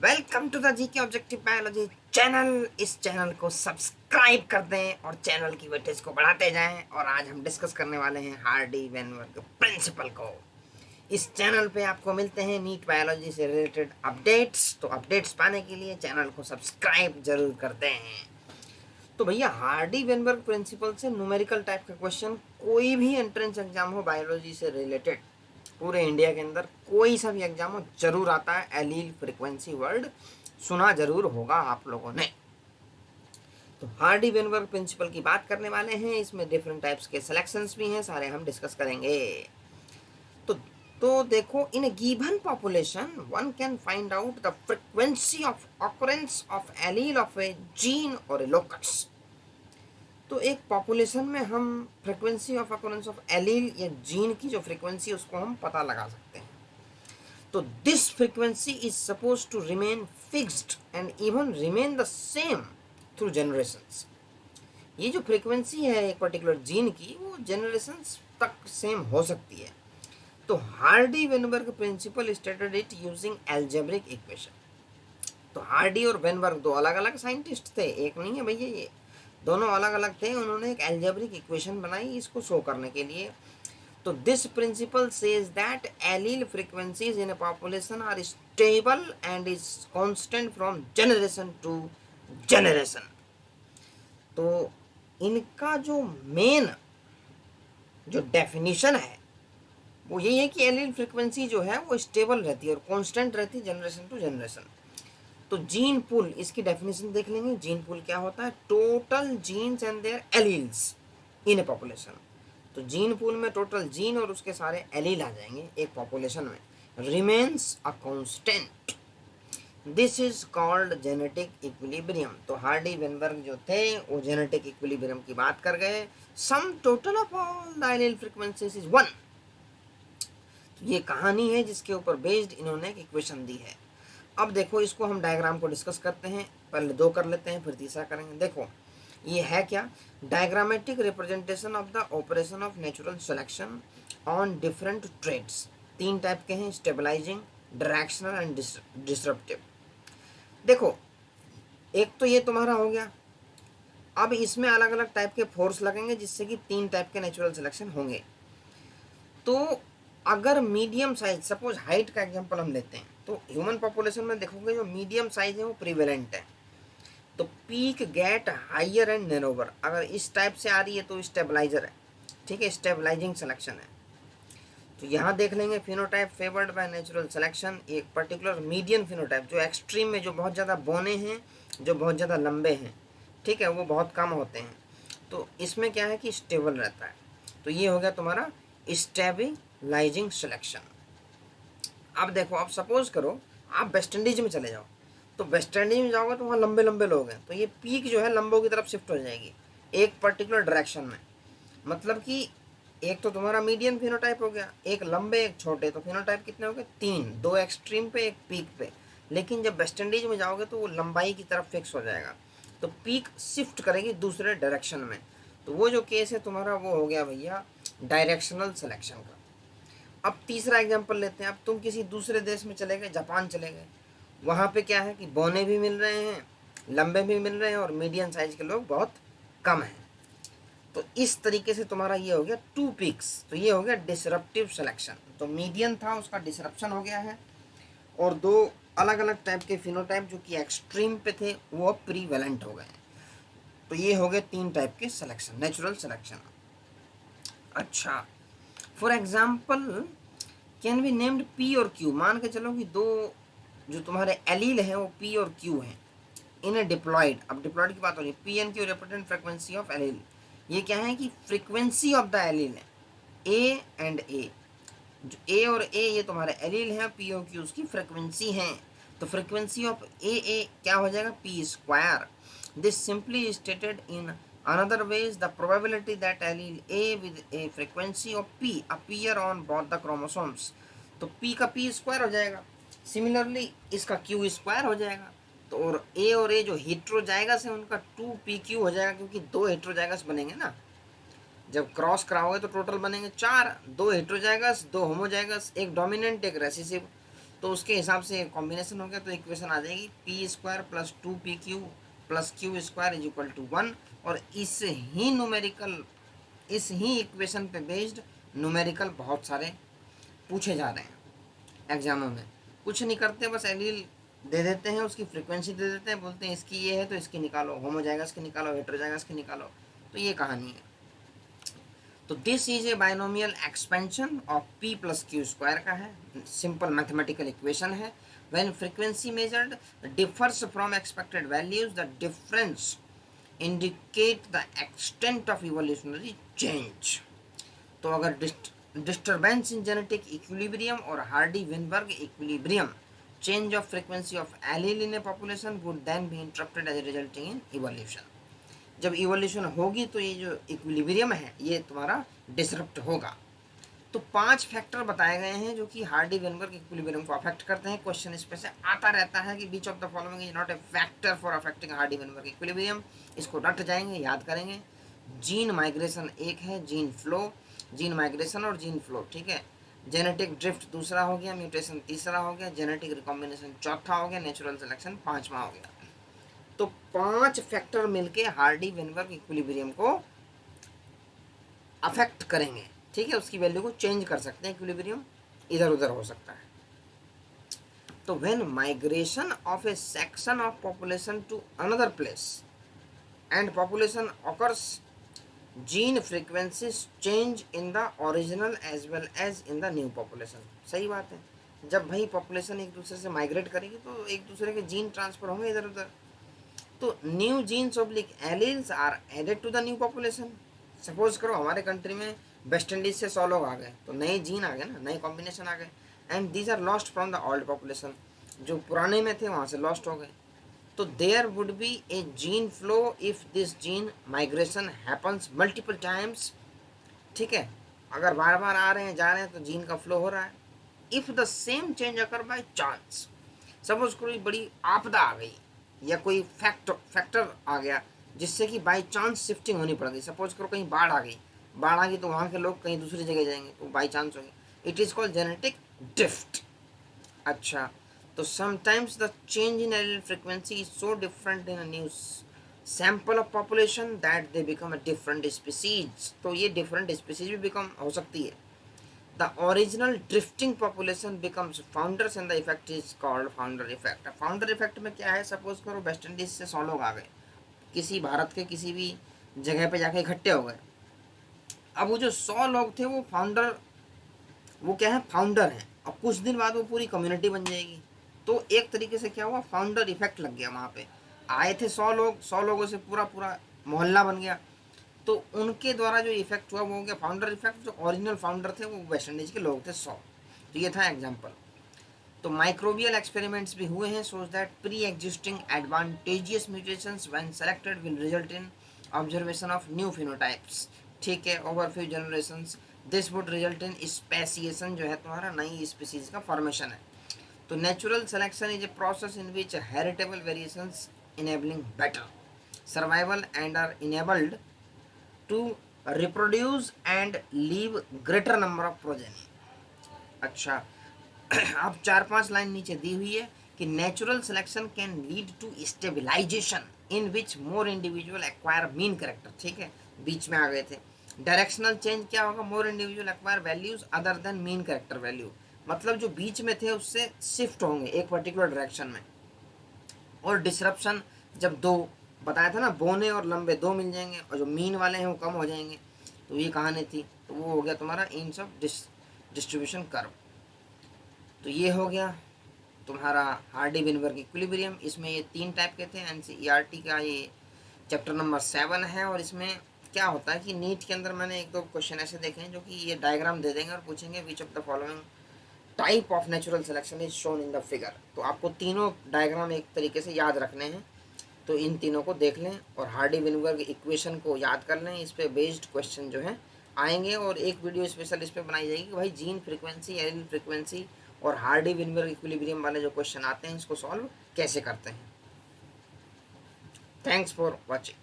Welcome to the GK objective biology channel. इस चैनल को सब्सक्राइब कर दें और चैनल की वेटेज को बढ़ाते जाएं। और आज हम डिस्कस करने वाले हैं हार्डी वेनबर्ग प्रिंसिपल को। इस चैनल पे आपको मिलते हैं नीट बायोलॉजी से रिलेटेड अपडेट्स। तो अपडेट्स पाने के लिए चैनल को सब्सक्राइब जरूर करते हैं। तो भैया, हार्डी वेनबर्ग प्रिंसिपल से न्यूमेरिकल टाइप का क्वेश्चन कोई भी एंट्रेंस एग्जाम हो बायोलॉजी से रिलेटेड, पूरे इंडिया के अंदर कोई सा भी एग्जाम हो, जरूर आता है। एलील फ्रीक्वेंसी वर्ड सुना जरूर होगा आप लोगों ने। तो हार्डी वेनबर्ग प्रिंसिपल की बात करने वाले हैं। इसमें डिफरेंट टाइप्स के सिलेक्शंस भी हैं, सारे हम डिस्कस करेंगे। तो तो देखो, in a given population one can find out the frequency of occurrence of allele of a gene और ए लोकस। तो एक पॉपुलेशन में हम frequency of occurrence of allele या जीन की जो फ्रीक्वेंसी उसको हम पता लगा सकते हैं। तो this frequency is suppose to remain fixed and even remain the same through generations. ये जो फ्रीक्वेंसी है एक पर्टिकुलर जीन की, वो जनरेशंस तक सेम हो सकती है। तो Hardy Weinberg principle stated it using algebraic equation. तो हार्डी और वेनबर्ग दो अलग अलग साइंटिस्ट थे, एक नहीं है भैया, ये दोनों अलग अलग थे। उन्होंने एक एल्जेब्रिक इक्वेशन बनाई इसको शो करने के लिए। तो this principle says that allele frequencies in a population are stable and is constant from generation to generation. तो इनका जो मेन जो डेफिनेशन है वो यही है कि एलील फ्रीक्वेंसी जो है वो स्टेबल रहती है और कांस्टेंट रहती है जनरेशन टू जनरेशन। तो जीन पूल, इसकी डेफिनेशन देख लेंगे। जीन पूल क्या होता है? Total genes and their alleles in a population. तो जीन पूल में टोटल जीन और उसके सारे एलील आ जाएंगे एक पॉपुलेशन में। Remains a constant, this is called genetic equilibrium. तो हार्डी वेनबर्ग जो थे वो जेनेटिक इक्विलिब्रियम की बात कर गए। Sum total of all the allele frequencies is 1। ये कहानी है जिसके ऊपर बेस्ड इन्होंने एक इक्वेशन दी है। अब देखो, इसको हम डायग्राम को डिस्कस करते हैं। पहले दो कर लेते हैं, फिर तीसरा करेंगे। देखो, ये है क्या? Diagrammatic representation of the operation of natural selection on different traits. तीन टाइप के हैं, स्टेबलाइजिंग, डायरेक्शनल एंड डिसरप्टिव। देखो, एक तो ये तुम्हारा हो गया। अब इसमें अलग अलग टाइप के फोर्स लगेंगे जिससे कि तीन टाइप के नेचुरल सिलेक्शन होंगे। तो अगर मीडियम साइज, सपोज हाइट का एग्जांपल हम लेते हैं, तो ह्यूमन पॉपुलेशन में देखोगे जो मीडियम साइज है वो प्रिवेलेंट है। तो peak get higher and narrower, अगर इस टाइप से आ रही है तो स्टेबलाइजर है, ठीक है, स्टेबलाइजिंग सिलेक्शन है। तो यहाँ देख लेंगे phenotype favoured by natural selection, एक पर्टिकुलर मीडियम फिनोटाइप जो एक्सट्रीम में, जो बहुत ज़्यादा बौने हैं, जो बहुत ज़्यादा लंबे हैं, ठीक है, वो बहुत कम होते हैं। तो इसमें क्या है कि स्टेबल रहता है। तो ये हो गया तुम्हारा स्टेबलाइजिंग सिलेक्शन। अब देखो, आप सपोज करो आप वेस्ट इंडीज में चले जाओ। तो वेस्ट इंडीज में जाओगे तो वहाँ लंबे लंबे लोग हैं, तो ये पीक जो है लंबों की तरफ शिफ्ट हो जाएगी एक पर्टिकुलर डायरेक्शन में। मतलब कि एक तो तुम्हारा मीडियम फिनोटाइप हो गया, एक लंबे एक छोटे। तो फिनोटाइप कितने हो गए? तीन, दो एक्सट्रीम पे एक पीक पे। लेकिन जब वेस्ट इंडीज में जाओगे तो वो लंबाई की तरफ फिक्स हो जाएगा, तो पीक शिफ्ट करेगी दूसरे डायरेक्शन में। तो वो जो केस है तुम्हारा वो हो गया भैया डायरेक्शनल सिलेक्शन का। अब तीसरा एग्जांपल लेते हैं। अब तुम किसी दूसरे देश में चले गए, जापान चले गए, वहाँ पे क्या है कि बौने भी मिल रहे हैं, लंबे भी मिल रहे हैं और मीडियम साइज के लोग बहुत कम हैं। तो इस तरीके से तुम्हारा ये हो गया टू पिक्स। तो ये हो गया डिसरप्टिव सिलेक्शन। तो मीडियम था, उसका डिसरप्शन हो गया है, और दो अलग अलग टाइप के फिनोटाइप जो कि एक्सट्रीम पे थे वो अब प्रीवेलेंट हो गए। तो ये हो गए तीन टाइप के सिलेक्शन, नेचुरल सिलेक्शन। अच्छा, for example can be named P और क्यू। मान के चलो कि दो जो तुम्हारे एलील हैं वो पी और क्यू हैं इन ए डिप्लॉयड। अब डिप्लॉयड की बात हो रही है, P and Q represent frequency of allele. ये क्या है कि फ्रीक्वेंसी ऑफ द एलील है, ए एंड ए। जो ए और ए ये तुम्हारे एलील हैं, पी और क्यू उसकी फ्रीक्वेंसी हैं। तो फ्रीक्वेंसी ऑफ ए क्या हो जाएगा? P square. This simply stated in another way is the probability that allele A with a frequency of P appear on both the chromosomes। तो P का P स्क्वायर हो जाएगा, सिमिलरली इसका Q स्क्वायर हो जाएगा। तो और A जो हेट्रोजाइगस है उनका 2PQ हो जाएगा, क्योंकि दो हेट्रोजाइगस बनेंगे ना। जब क्रॉस कराओगे तो टोटल बनेंगे चार, दो हेट्रोजाइगस, दो होमोजाइगस, एक डोमिनेंट एक रेसेसिव। तो उसके हिसाब से कॉम्बिनेशन हो गया, तो इक्वेशन आ जाएगी P square plus 2pq plus Q square is equal to 1। और इस ही इक्वेशन पे बेस्ड न्यूमेरिकल बहुत सारे पूछे जा रहे हैं एग्जामों में। कुछ नहीं करते, बस एलील दे देते हैं, उसकी फ्रीक्वेंसी दे देते हैं, बोलते हैं इसकी ये है तो इसकी निकालो, होमोजाइगस की निकालो, हेटेरोजाइगस की निकालो। तो ये कहानी है। तो this is a binomial expansion of p plus Q square का है, सिंपल मैथमेटिकल इक्वेशन है। When frequency measured differs from expected values, the difference indicate the extent of evolutionary change. तो अगर डिस्टर्बेंस इन जेनेटिक इक्विलिब्रियम और Hardy Weinberg equilibrium, change of frequency of allele in a population would then be interrupted as a resulting in evolution। जब evolution होगी तो ये जो equilibrium है ये तुम्हारा डिसरप्ट होगा। तो 5 फैक्टर बताए गए हैं जो कि हार्डी वेनबर्ग इक्विलिब्रियम को अफेक्ट करते हैं। क्वेश्चन इस पे से आता रहता है कि which of the following is not a factor for affecting Hardy Weinberg equilibrium. इसको रट जाएंगे, याद करेंगे। जीन माइग्रेशन एक है, जीन फ्लो, जीन माइग्रेशन और जीन फ्लो, ठीक है। जेनेटिक ड्रिफ्ट दूसरा हो गया, म्यूटेशन तीसरा हो गया, जेनेटिक रिकॉम्बिनेशन चौथा हो गया, नेचुरल सिलेक्शन पांचवा हो गया। तो 5 फैक्टर मिलके हार्डी वेनबर्ग इक्विलिब्रियम को अफेक्ट करेंगे, ठीक है। उसकी वैल्यू को चेंज कर सकते हैं, इक्विलिब्रियम इधर उधर हो सकता है। तो when migration of a section of population to another place and population occurs, gene frequencies change in the original as well as in the new population. सही बात है, जब भाई पॉपुलेशन एक दूसरे से माइग्रेट करेगी तो एक दूसरे के जीन ट्रांसफर होंगे इधर उधर। तो new genes oblique alleles are added to the new population. Suppose करो हमारे कंट्री में वेस्ट इंडीज से 100 लोग आ गए, तो नए जीन आ गए ना, नए कॉम्बिनेशन आ गए, and these are lost from the old population. जो पुराने में थे वहाँ से लॉस्ट हो गए। तो there would be a gene flow if this gene migration happens multiple times, ठीक है। अगर बार बार आ रहे हैं जा रहे हैं तो जीन का फ्लो हो रहा है। If the same change occur by chance, suppose कोई बड़ी आपदा आ गई या कोई फैक्टर आ गया जिससे कि बाई चांस शिफ्टिंग होनी पड़ गई। सपोज करो कहीं बाढ़ आ गई तो वहाँ के लोग कहीं दूसरी जगह जाएंगे, तो बाई चांस होगी। It is called genetic drift. अच्छा, तो sometimes the change in allele frequency is so different in a new sample of population that they become a different species। तो ये different species भी become हो सकती है। The original drifting population becomes founders and the effect is called founder effect। founder effect में क्या है, suppose करो वेस्ट इंडीज से 100 लोग आ गए, किसी भारत के किसी भी जगह पे जाके इकट्ठे हो गए। अब वो जो 100 लोग थे वो फाउंडर, वो क्या है, फाउंडर हैं। और कुछ दिन बाद वो पूरी कम्युनिटी बन जाएगी। तो एक तरीके से क्या हुआ, फाउंडर इफेक्ट लग गया। वहाँ पे आए थे 100 लोग, 100 लोगों से पूरा पूरा मोहल्ला बन गया। तो उनके द्वारा जो इफेक्ट हुआ वो हो गया फाउंडर इफेक्ट। जो ओरिजिनल फाउंडर थे वो वेस्ट इंडीज के लोग थे 100। तो ये था एग्जाम्पल। तो माइक्रोबियल एक्सपेरिमेंट्स भी हुए हैं, सोच that pre existing advantageous mutations when selected will result in observation of new phenotypes, ठीक है, over few generations. This would result in speciation, जो है तुम्हारा नई स्पीसीज का फॉर्मेशन है। तो natural selection is a process in which heritable variations enabling better survival and are enabled to reproduce and leave greater number of progeny. अच्छा, अब 4-5 line नीचे दी हुई है कि natural selection can lead to stabilization in which more individual acquire mean character, ठीक है, बीच में आ गए थे। डायरेक्शनल चेंज क्या होगा, मोर individual acquire values other than mean character value, मतलब जो बीच में थे उससे शिफ्ट होंगे एक पर्टिकुलर डायरेक्शन में। और डिसरप्शन, जब 2 बताया था ना, बोने और लंबे 2 मिल जाएंगे और जो मीन वाले हैं वो कम हो जाएंगे। तो ये कहानी थी। तो वो हो गया तुम्हारा इंच ऑफ डिस्ट्रीब्यूशन कर्व। तो ये हो गया तुम्हारा हार्डी विनबर्ग इक्विलिब्रियम। इसमें ये 3 टाइप के थे। NCERT का ये चैप्टर नंबर 7 है। और इसमें क्या होता है कि नीट के अंदर मैंने 1-2 क्वेश्चन ऐसे देखे हैं जो कि ये डायग्राम दे देंगे और पूछेंगे which of the following type of natural selection is shown in the figure. तो आपको तीनों डायग्राम एक तरीके से याद रखने हैं। तो इन तीनों को देख लें और हार्डी विनबर्ग इक्वेशन को याद कर लें। इस पे बेस्ड क्वेश्चन जो है आएंगे और एक वीडियो स्पेशल इस पे बनाई जाएगी कि भाई जीन फ्रीक्वेंसी, एलील फ्रीक्वेंसी और हार्डी विनबर्ग इक्विलिब्रियम वाले जो क्वेश्चन आते हैं इसको सॉल्व कैसे करते हैं। Thanks for watching.